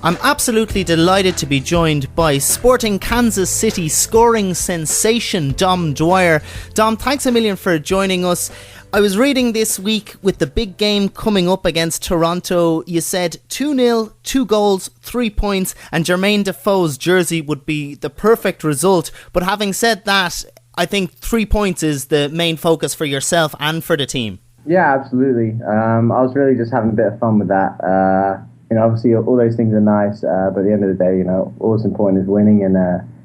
I'm absolutely delighted to be joined by Sporting Kansas City scoring sensation Dom Dwyer. Dom, thanks a million for joining us. I was reading this week with the big game coming up against Toronto. You said 2-0, 2 goals, 3 points, and Jermaine Defoe's jersey would be the perfect result. But having said that, I think 3 points is the main focus for yourself and for the team. Yeah, absolutely. I was really just having a bit of fun with that. Obviously all those things are nice, but at the end of the day, all that's important is winning, and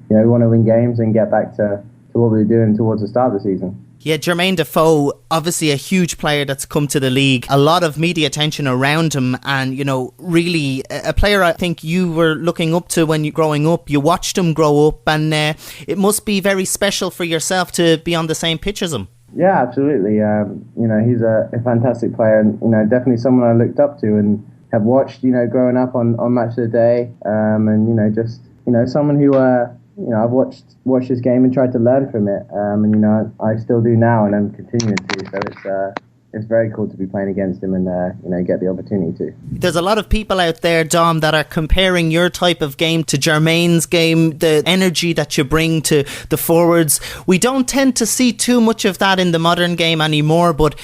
we want to win games and get back to what we were doing towards the start of the season. Yeah, Jermaine Defoe, obviously a huge player that's come to the league. A lot of media attention around him, and, really a player I think you were looking up to when you growing up. You watched him grow up, and it must be very special for yourself to be on the same pitch as him. Yeah, absolutely. He's a fantastic player, and, definitely someone I looked up to and have watched, growing up on Match of the Day, and someone who I've watched his game and tried to learn from it, and I still do now, and I'm continuing to. So it's very cool to be playing against him and get the opportunity to. There's a lot of people out there, Dom, that are comparing your type of game to Jermaine's game, the energy that you bring to the forwards. We don't tend to see too much of that in the modern game anymore, but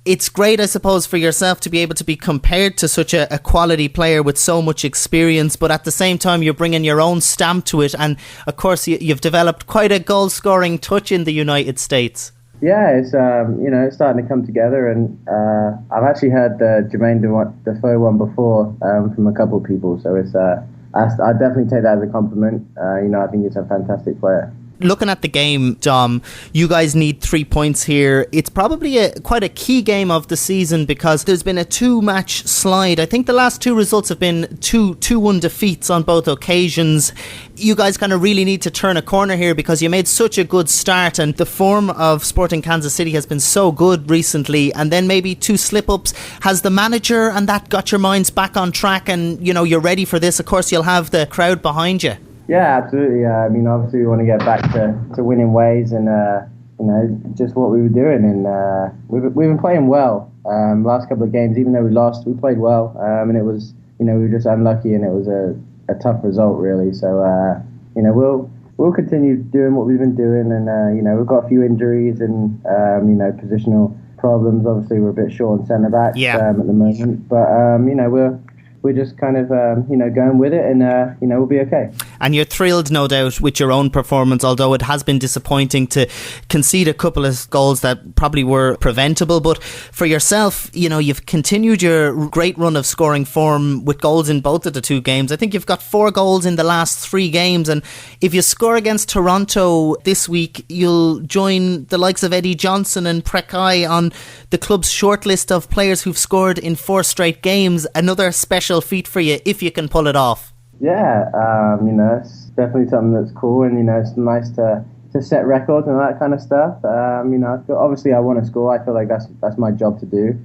it's great, I suppose, for yourself to be able to be compared to such a quality player with so much experience, but at the same time you're bringing your own stamp to it, and of course you've developed quite a goal-scoring touch in the United States. Yeah, it's it's starting to come together, and I've actually heard the Jermaine Defoe one before from a couple of people, so I definitely take that as a compliment. I think he's a fantastic player. Looking at the game, Dom, you guys need 3 points here. It's probably quite a key game of the season because there's been a 2-match slide. I think the last 2 results have been 2-1 defeats on both occasions. You guys kind of really need to turn a corner here because you made such a good start, and the form of Sporting Kansas City has been so good recently, and then maybe 2 slip-ups. Has the manager and that got your minds back on track and, you're ready for this? Of course, you'll have the crowd behind you. Yeah, absolutely. Obviously we want to get back to winning ways, and just what we were doing, and we've been playing well. Last couple of games, even though we lost, we played well, and it was we were just unlucky, and it was a tough result really. So we'll continue doing what we've been doing, and we've got a few injuries and positional problems. Obviously we're a bit short on centre backs at the moment, but we're just kind of, going with it, and, we'll be okay. And you're thrilled, no doubt, with your own performance, although it has been disappointing to concede a couple of goals that probably were preventable. But for yourself, you've continued your great run of scoring form with goals in both of the 2 games. I think you've got 4 goals in the last 3 games. And if you score against Toronto this week, you'll join the likes of Eddie Johnson and Prekai on the club's shortlist of players who've scored in 4 straight games. Another special feat for you if you can pull it off. Yeah, it's definitely something that's cool, and it's nice to set records and that kind of stuff. Obviously I want to score. I feel like that's my job to do.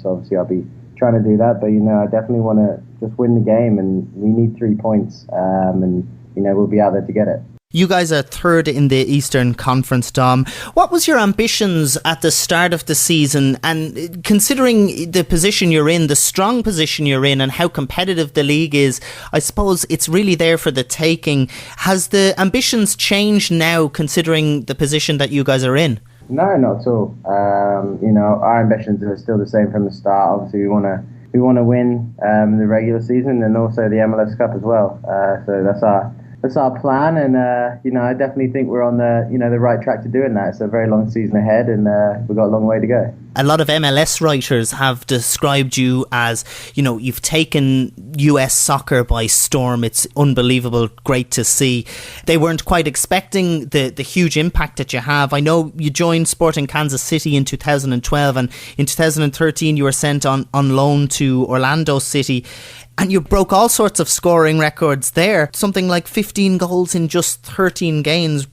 So obviously I'll be trying to do that, but I definitely want to just win the game, and we need 3 points, and we'll be out there to get it. You guys are 3rd in the Eastern Conference, Dom. What was your ambitions at the start of the season? And considering the position you're in, the strong position you're in, and how competitive the league is, I suppose it's really there for the taking. Has the ambitions changed now, considering the position that you guys are in? No, not at all. Our ambitions are still the same from the start. Obviously, we want to win the regular season and also the MLS Cup as well. So that's our plan, and I definitely think we're on the right track to doing that. It's a very long season ahead, and we've got a long way to go. A lot of MLS writers have described you as, you've taken US soccer by storm. It's unbelievable, great to see. They weren't quite expecting the huge impact that you have. I know you joined Sporting Kansas City in 2012, and in 2013 you were sent on loan to Orlando City. And you broke all sorts of scoring records there. Something like 15 goals in just 13 games.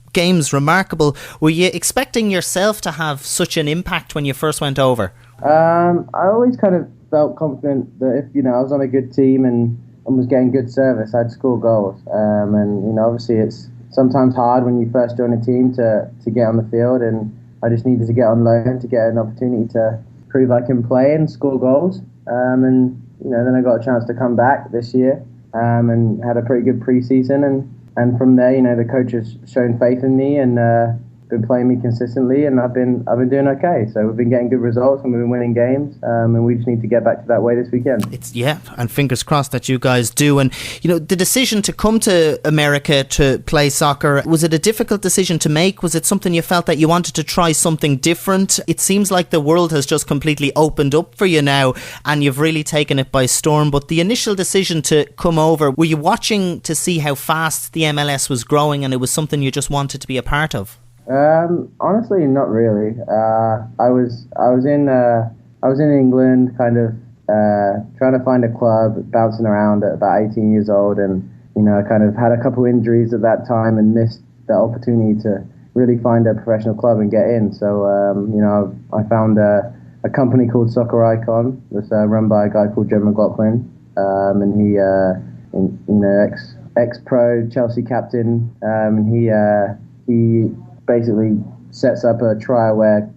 Remarkable. Were you expecting yourself to have such an impact when you first went over? I always kind of felt confident that if I was on a good team and was getting good service, I'd score goals. And obviously it's sometimes hard when you first join a team to get on the field, and I just needed to get on loan to get an opportunity to prove I can play and score goals. And then I got a chance to come back this year. and had a pretty good preseason. And from there, the coach has shown faith in me and been playing me consistently, and I've been doing okay. So we've been getting good results and we've been winning games, and we just need to get back to that way this weekend. And fingers crossed that you guys do. And the decision to come to America to play soccer, was it a difficult decision to make? Was it something you felt that you wanted to try something different? It seems like the world has just completely opened up for you now, and you've really taken it by storm. But the initial decision to come over, were you watching to see how fast the MLS was growing, and it was something you just wanted to be a part of? Honestly, not really. I was in England, kind of trying to find a club, bouncing around at about 18 years old, and I kind of had a couple injuries at that time and missed the opportunity to really find a professional club and get in. So I found a company called Soccer Icon, that's run by a guy called Joe McLaughlin, and he ex-pro Chelsea captain, and he basically sets up a trial where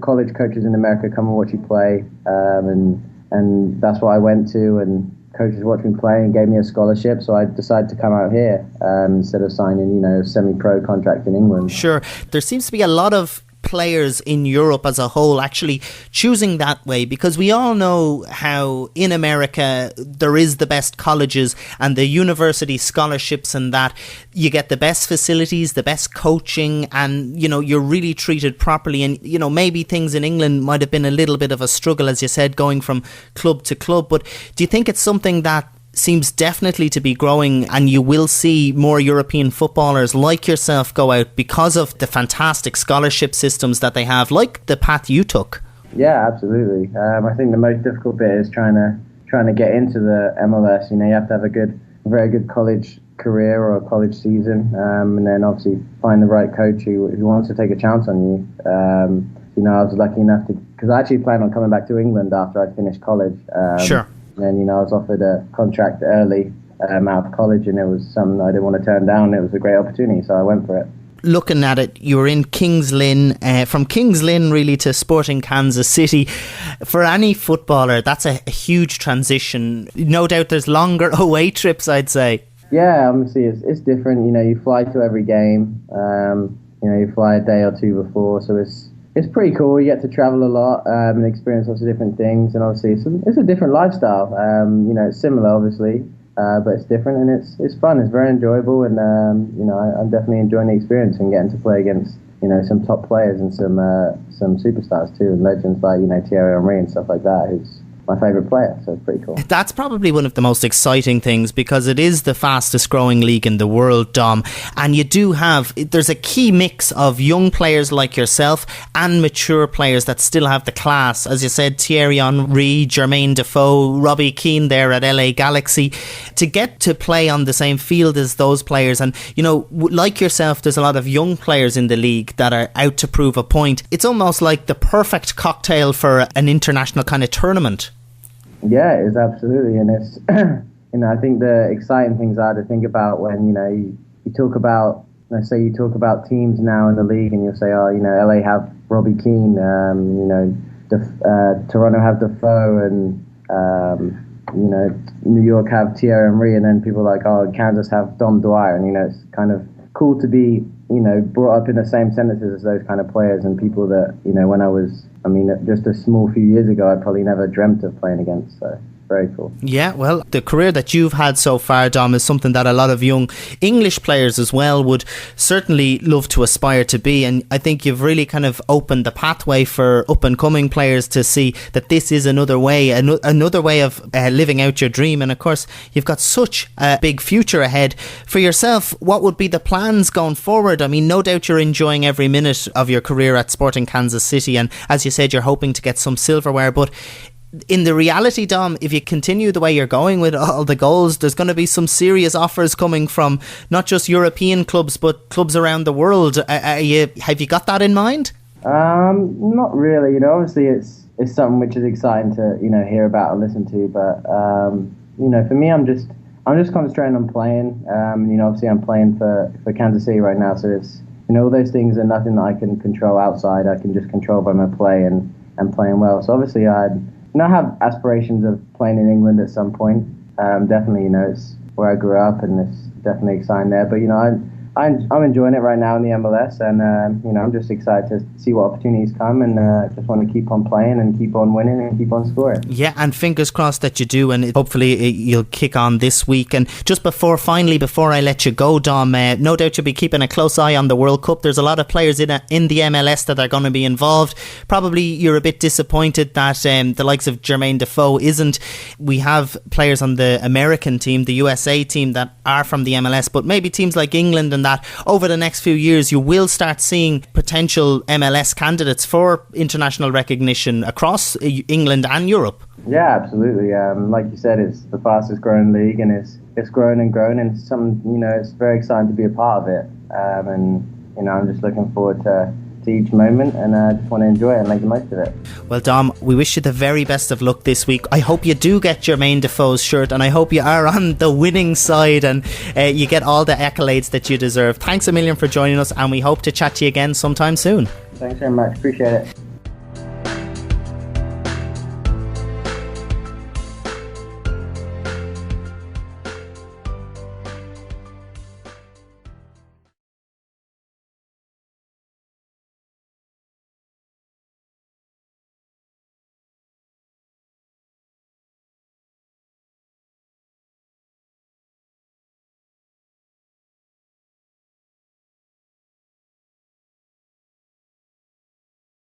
college coaches in America come and watch you play, and that's what I went to, and coaches watched me play and gave me a scholarship, so I decided to come out here instead of signing a semi-pro contract in England. Sure. There seems to be a lot of players in Europe as a whole actually choosing that way, because we all know how in America there is the best colleges and the university scholarships, and that you get the best facilities, the best coaching, and you're really treated properly. And maybe things in England might have been a little bit of a struggle, as you said, going from club to club. But do you think it's something that seems definitely to be growing, and you will see more European footballers like yourself go out because of the fantastic scholarship systems that they have, like the path you took? Yeah, absolutely. I think the most difficult bit is trying to get into the MLS. You have to have a very good college career or a college season, and then obviously find the right coach who wants to take a chance on you. I was lucky enough because I actually planned on coming back to England after I finished college. Sure. And I was offered a contract early out of college, and it was something I didn't want to turn down. It was a great opportunity, so I went for it. Looking at it, you were in Kings Lynn, from Kings Lynn really to Sporting Kansas City. For any footballer, that's a huge transition. No doubt there's longer away trips, I'd say. Yeah, obviously it's different. You fly to every game. You fly a day or two before, so it's pretty cool. You get to travel a lot and experience lots of different things, and obviously it's a different lifestyle. It's similar, obviously, but it's different, and it's fun. It's very enjoyable, and I'm definitely enjoying the experience and getting to play against some top players and some superstars too, and legends like Thierry Henry and stuff like that, who's my favourite player, so it's pretty cool. That's probably one of the most exciting things, because it is the fastest growing league in the world, Dom, and there's a key mix of young players like yourself and mature players that still have the class. As you said, Thierry Henry, Jermaine Defoe, Robbie Keane there at LA Galaxy, to get to play on the same field as those players. And like yourself, there's a lot of young players in the league that are out to prove a point. It's almost like the perfect cocktail for an international kind of tournament. Yeah, it is, absolutely, and it's I think the exciting things are to think about when you talk about, let's say you talk about teams now in the league, and you'll say, LA have Robbie Keane, Toronto have Defoe, and New York have Thierry Henry, and then people are like, Kansas have Dom Dwyer, and it's kind of cool to be brought up in the same sentences as those kind of players, and people that when I was just a small few years ago, I probably never dreamt of playing against. So very cool. Yeah, well, the career that you've had so far, Dom, is something that a lot of young English players as well would certainly love to aspire to be. And I think you've really kind of opened the pathway for up and coming players to see that this is another way of living out your dream. And of course, you've got such a big future ahead for yourself. What would be the plans going forward? No doubt you're enjoying every minute of your career at Sporting Kansas City, and as you said, you're hoping to get some silverware, but in the reality, Dom, if you continue the way you're going with all the goals, there's going to be some serious offers coming from not just European clubs, but clubs around the world. Have you got that in mind? Not really. Obviously it's something which is exciting to hear about and listen to. But for me, I'm just concentrating on playing. Obviously I'm playing for Kansas City right now, so it's all those things are nothing that I can control outside. I can just control by my play and playing well. So obviously I have aspirations of playing in England at some point. Definitely, where I grew up, and it's definitely exciting there. But I'm enjoying it right now in the MLS, and I'm just excited to see what opportunities come, and just want to keep on playing and keep on winning and keep on scoring. Yeah, and fingers crossed that you do, and hopefully you'll kick on this week. And just before I let you go, Dom, no doubt you'll be keeping a close eye on the World Cup. There's a lot of players in the MLS that are going to be involved. Probably you're a bit disappointed that the likes of Jermaine Defoe isn't. We have players on the American team, the USA team, that are from the MLS, but maybe teams like England and that over the next few years you will start seeing potential MLS candidates for international recognition across England and Europe. Yeah, absolutely. Like you said, it's the fastest growing league, and it's grown and grown, and it's very exciting to be a part of it. And I'm just looking forward to each moment, and I just want to enjoy it and make the most of it. Well, Dom, we wish you the very best of luck this week. I hope you do get Jermaine Defoe's shirt, and I hope you are on the winning side and you get all the accolades that you deserve. Thanks a million for joining us, and we hope to chat to you again sometime soon. Thanks very much. Appreciate it.